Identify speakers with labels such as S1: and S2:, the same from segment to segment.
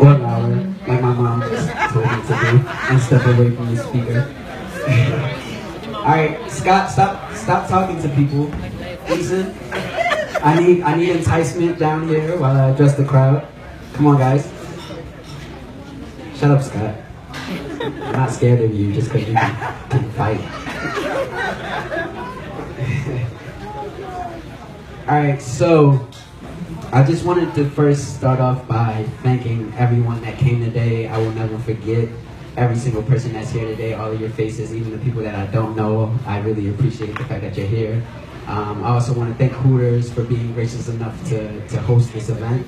S1: or louder, like my mom just told me to do, and step away from the speaker. Alright, Scott, stop talking to people. Listen, I need enticement down here while I address the crowd. Come on, guys. Shut up, Scott. I'm not scared of you just because you can fight. Alright, so I just wanted to first start off by thanking everyone that came today. I will never forget every single person that's here today, all of your faces, even the people that I don't know. I really appreciate the fact that you're here. I also want to thank Hooters for being gracious enough to host this event.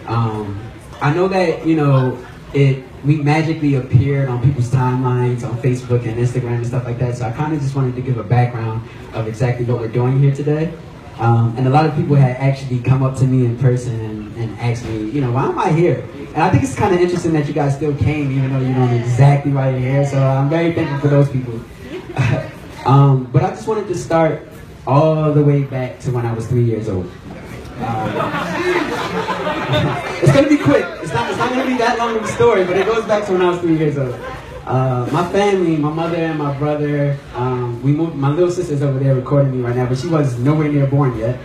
S1: I know that, you know, we magically appeared on people's timelines on Facebook and Instagram and stuff like that, so I kind of just wanted to give a background of exactly what we're doing here today. And a lot of people had actually come up to me in person and asked me, you know, why am I here? And I think it's kind of interesting that you guys still came, even though you don't know exactly why you're here, so I'm very thankful for those people. But I just wanted to start all the way back to when I was 3 years old. It's going to be quick. It's not going to be that long of a story, but it goes back to when I was 3 years old. My family, my mother and my brother, we moved. My little sister's over there recording me right now, but she was nowhere near born yet.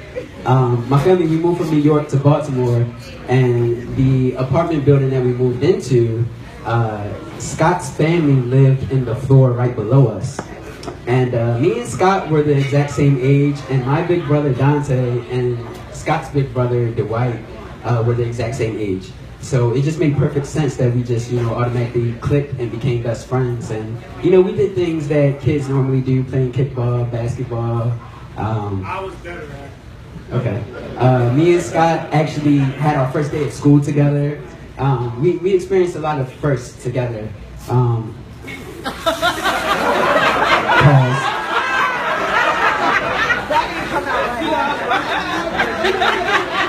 S1: My family, we moved from New York to Baltimore, and the apartment building that we moved into, Scott's family lived in the floor right below us. And me and Scott were the exact same age, and my big brother Dante and Scott's big brother Dwight were the exact same age. So it just made perfect sense that we just, you know, automatically clicked and became best friends. And, you know, we did things that kids normally do, playing kickball, basketball.
S2: I was better at.
S1: Okay. Me and Scott actually had our first day at school together. We experienced a lot of firsts together.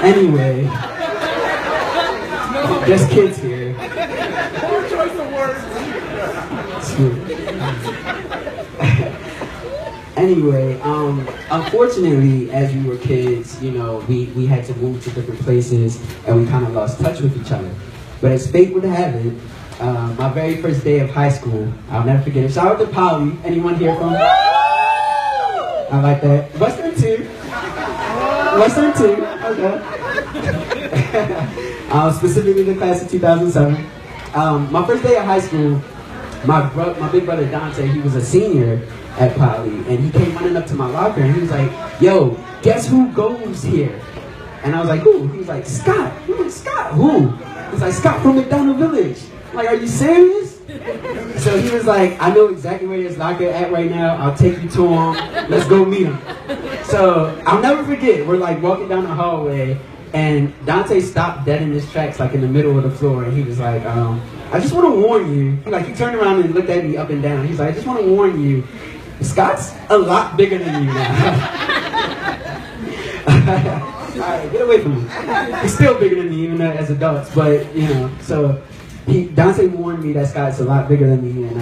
S1: Anyway, there's kids here.
S2: Poor choice of words.
S1: Anyway, unfortunately, as we were kids, you know, we had to move to different places, and we kind of lost touch with each other. But as fate would have it, my very first day of high school, I'll never forget it. Shout out to Polly. Anyone here from? I like that. Western too. Western too. Okay. Specifically the class of 2007. My first day of high school, my big brother Dante, he was a senior at Poly, and he came running up to my locker and he was like, "Yo, guess who goes here?" And I was like, "Who?" He was like, "Scott." He was like, "Scott who?" He was like, "Scott from McDonald Village." I'm like, "Are you serious?" So he was like, "I know exactly where his locker at right now. I'll take you to him. Let's go meet him." So I'll never forget, we're like walking down the hallway, and Dante stopped dead in his tracks, like in the middle of the floor, and he was like, "I just want to warn you." He turned around and looked at me up and down. He's like, "I just want to warn you, Scott's a lot bigger than you now." Alright, get away from me. He's still bigger than me, even as adults, but, you know, so Dante warned me that Scott's a lot bigger than me, and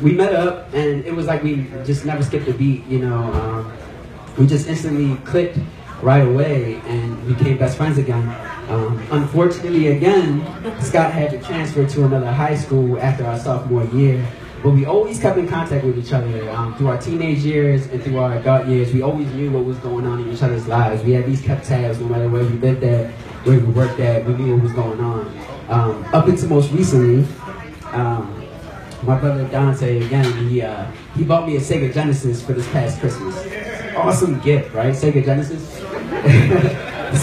S1: we met up, and it was like we just never skipped a beat, you know. We just instantly clicked right away and became best friends again. Unfortunately, again, Scott had to transfer to another high school after our sophomore year, but we always kept in contact with each other through our teenage years and through our adult years. We always knew what was going on in each other's lives. We at least kept tabs no matter where we lived at, where we worked at. We knew what was going on. Up until most recently, my brother Dante, again, he bought me a Sega Genesis for this past Christmas. Awesome gift, right? Sega Genesis.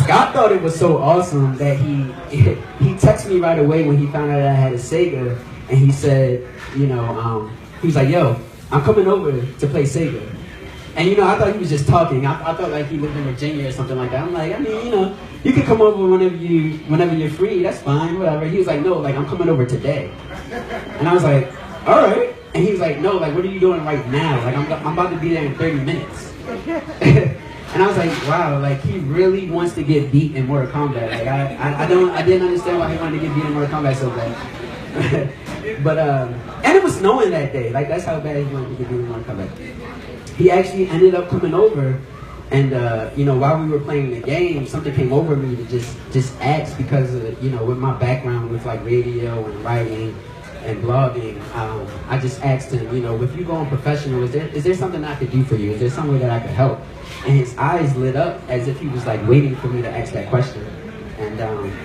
S1: Scott thought it was so awesome that he texted me right away when he found out I had a Sega, and he said, you know, he was like, "Yo, I'm coming over to play Sega." And, you know, I thought he was just talking. I thought like he lived in Virginia or something like that. I'm like, I mean, you know, you can come over whenever you're free. That's fine, whatever. He was like, "No, like I'm coming over today." And I was like, "All right." And he was like, "No, like what are you doing right now? Like I'm about to be there in 30 minutes." And I was like, wow, like he really wants to get beat in Mortal Kombat. Like I didn't understand why he wanted to get beat in Mortal Kombat so bad. But and it was snowing that day. Like that's how bad he wanted to get beat in Mortal Kombat. He actually ended up coming over, And you know, while we were playing the game, something came over me to just ask, because of, you know, with my background with like radio and writing and blogging, I just asked him, you know, if you go on professional, is there something I could do for you? Is there some way that I could help? And his eyes lit up as if he was like waiting for me to ask that question. And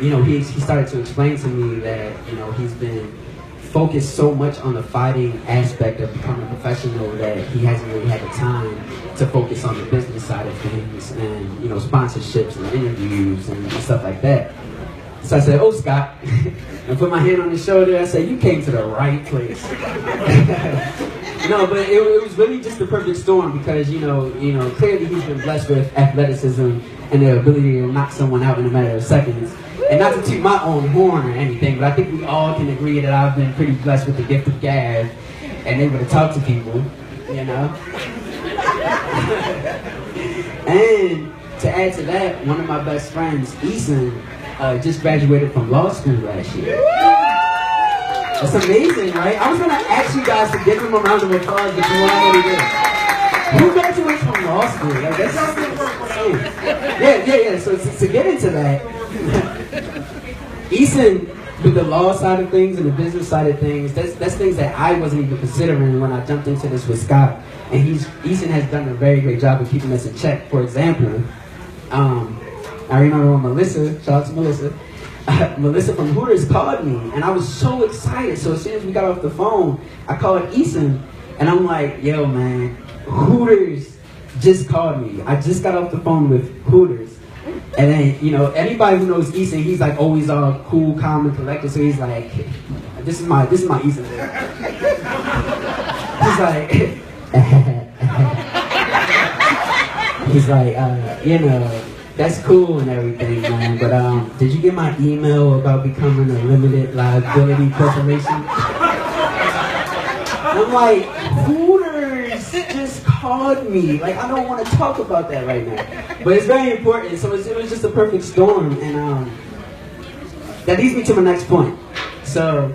S1: you know, he started to explain to me that, you know, he's been focused so much on the fighting aspect of becoming a professional that he hasn't really had the time to focus on the business side of things and, you know, sponsorships and interviews and stuff like that. So I said, "Oh, Scott," and put my hand on his shoulder. I said, "You came to the right place." No, but it was really just the perfect storm, because you know, clearly he's been blessed with athleticism and the ability to knock someone out in a matter of seconds. And not to toot my own horn or anything, but I think we all can agree that I've been pretty blessed with the gift of gab and able to talk to people, you know. And to add to that, one of my best friends, Eason, just graduated from law school last year. That's amazing, right? I was gonna ask you guys to give him a round of applause, but you won't already did. Who graduates from law school? Like, that's insane. Yeah. So to get into that, Eason, with the law side of things and the business side of things, that's things that I wasn't even considering when I jumped into this with Scott. And Eason has done a very great job of keeping us in check. For example, I remember when Melissa, shout out to Melissa, Melissa from Hooters called me, and I was so excited. So as soon as we got off the phone, I called Eason, and I'm like, "Yo, man, Hooters just called me. I just got off the phone with Hooters." And then, you know, anybody who knows Eason, he's like always all cool, calm, and collected. So he's like, this is my Eason. He's like, he's like, you know, that's cool and everything, man. But did you get my email about becoming a limited liability corporation? I'm like, Hooters just called me. Like, I don't want to talk about that right now. But it's very important. So it was just a perfect storm. And that leads me to my next point. So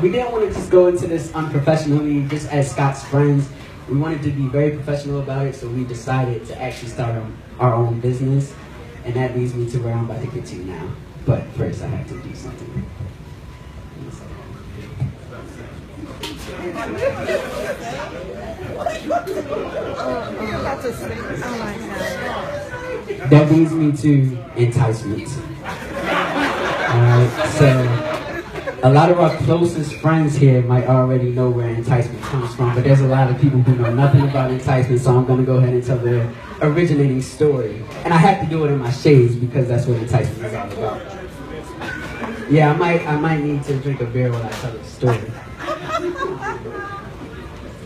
S1: we didn't want to just go into this unprofessionally, just as Scott's friends. We wanted to be very professional about it, so we decided to actually start our own business. And that leads me to where I'm about to get to now. But first, I have to do something. That leads me to Enticement. Alright, so a lot of our closest friends here might already know where Enticement comes from, but there's a lot of people who know nothing about Enticement, so I'm going to go ahead and tell the originating story. And I have to do it in my shades because that's what Enticement is all about. Yeah, I might need to drink a beer when I tell the story.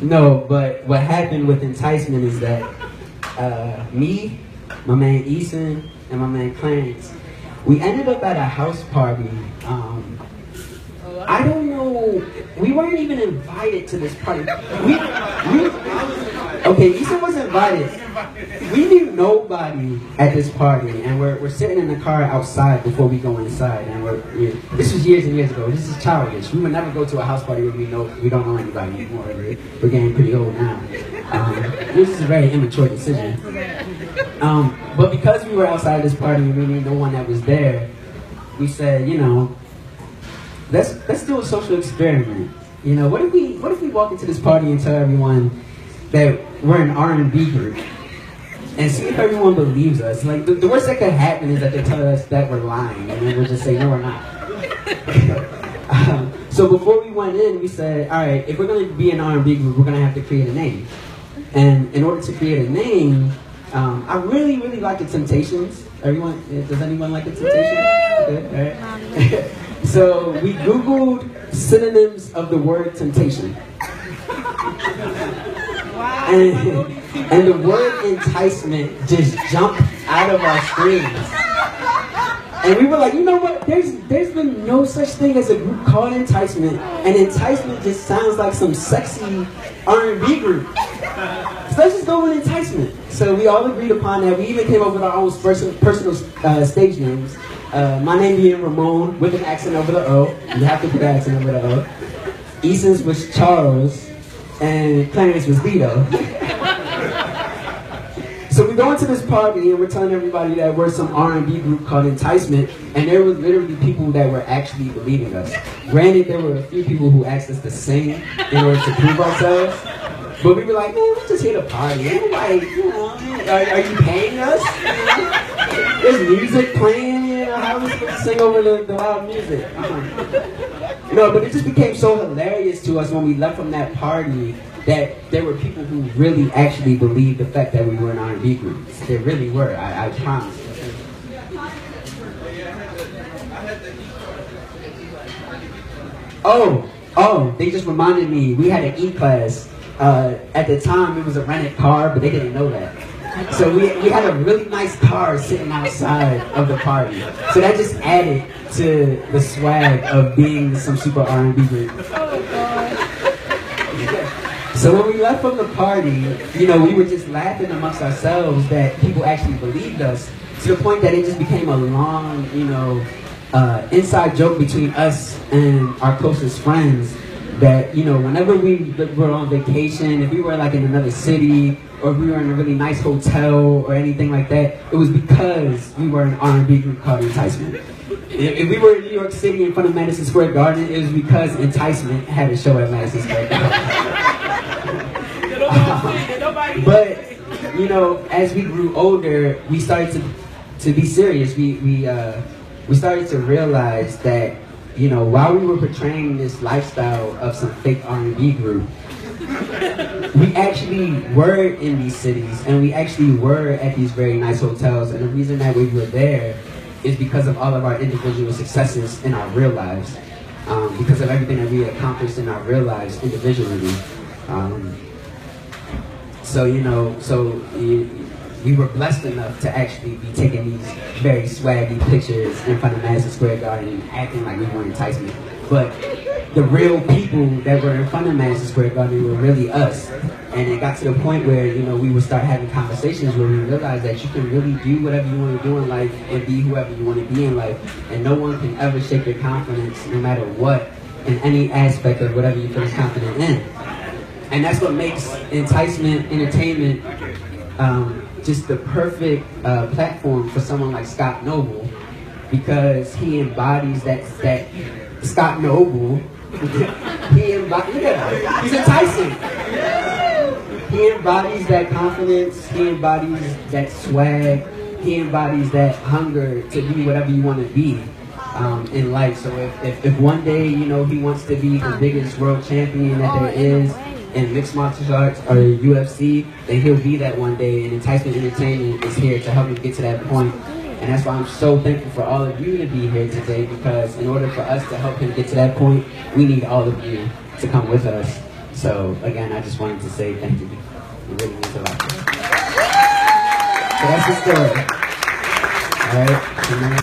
S1: No, but what happened with Enticement is that me, my man Eason, and my man Clarence, we ended up at a house party. I don't know, we weren't even invited to this party. Okay, Eason was invited. We knew nobody at this party, and we're sitting in the car outside before we go inside. And this was years and years ago. This is childish. We would never go to a house party where we don't know anybody anymore. We're getting pretty old now. This is a very immature decision. But because we were outside this party and we knew no one that was there, we said, you know, let's do a social experiment. You know, what if we walk into this party and tell everyone that we're an R&B group and see if everyone believes us? Like, the worst that could happen is that they tell us that we're lying, and then we'll just say, no, we're not. So before we went in, we said, all right, if we're going to be an R&B group, we're going to have to create a name. And in order to create a name, I really, really like the Temptations. Does anyone like the Temptations? Good, all right. So we Googled synonyms of the word temptation. Wow. And the word enticement just jumped out of our screens. And we were like, you know what? There's been no such thing as a group called Enticement, and Enticement just sounds like some sexy R&B group. So let's just go with Enticement. So we all agreed upon that. We even came up with our own personal stage names. My name being Ramon with an accent over the O. You have to put an accent over the O. Eason's was Charles, and Clarence was Lito. So we go into this party and we're telling everybody that we're some R&B group called Enticement, and there were literally people that were actually believing us. Granted, there were a few people who asked us to sing in order to prove ourselves, but we were like, man, we're just here to party. Ain't nobody, you know, are you paying us? There's music playing, you know, how are we supposed to sing over the loud music? No, but it just became so hilarious to us when we left from that party that there were people who really actually believed the fact that we were an R&B group. There really were, I promise. Oh, they just reminded me, we had an E class. At the time, it was a rented car, but they didn't know that. So we had a really nice car sitting outside of the party. So that just added to the swag of being some super R&B group. So when we left from the party, you know, we were just laughing amongst ourselves that people actually believed us, to the point that it just became a long, you know, inside joke between us and our closest friends that, you know, whenever we were on vacation, if we were like in another city, or if we were in a really nice hotel or anything like that, it was because we were an R&B group called Enticement. If we were in New York City in front of Madison Square Garden, it was because Enticement had a show at Madison Square Garden. But, you know, as we grew older, we started to be serious. We started to realize that, you know, while we were portraying this lifestyle of some fake R&B group, we actually were in these cities, and we actually were at these very nice hotels, and the reason that we were there is because of all of our individual successes in our real lives, because of everything that we accomplished in our real lives individually. So, you know, we were blessed enough to actually be taking these very swaggy pictures in front of Madison Square Garden and acting like we were Enticement. But the real people that were in front of Madison Square Garden were really us. And it got to the point where, you know, we would start having conversations where we realized that you can really do whatever you want to do in life and be whoever you want to be in life. And no one can ever shake your confidence, no matter what, in any aspect of whatever you feel confident in. And that's what makes Enticement Entertainment just the perfect platform for someone like Scott Noble, because he embodies that Scott Noble. He embodies, look at him, he's enticing. He embodies that confidence, he embodies that swag, he embodies that hunger to be whatever you want to be in life. So if one day, you know, he wants to be the biggest world champion that there is in mixed martial arts or UFC, then he'll be that one day, and Enticement Entertainment is here to help him get to that point. And that's why I'm so thankful for all of you to be here today, because in order for us to help him get to that point, we need all of you to come with us. So again, I just wanted to say thank you. It really means a lot. So that's the story. All right.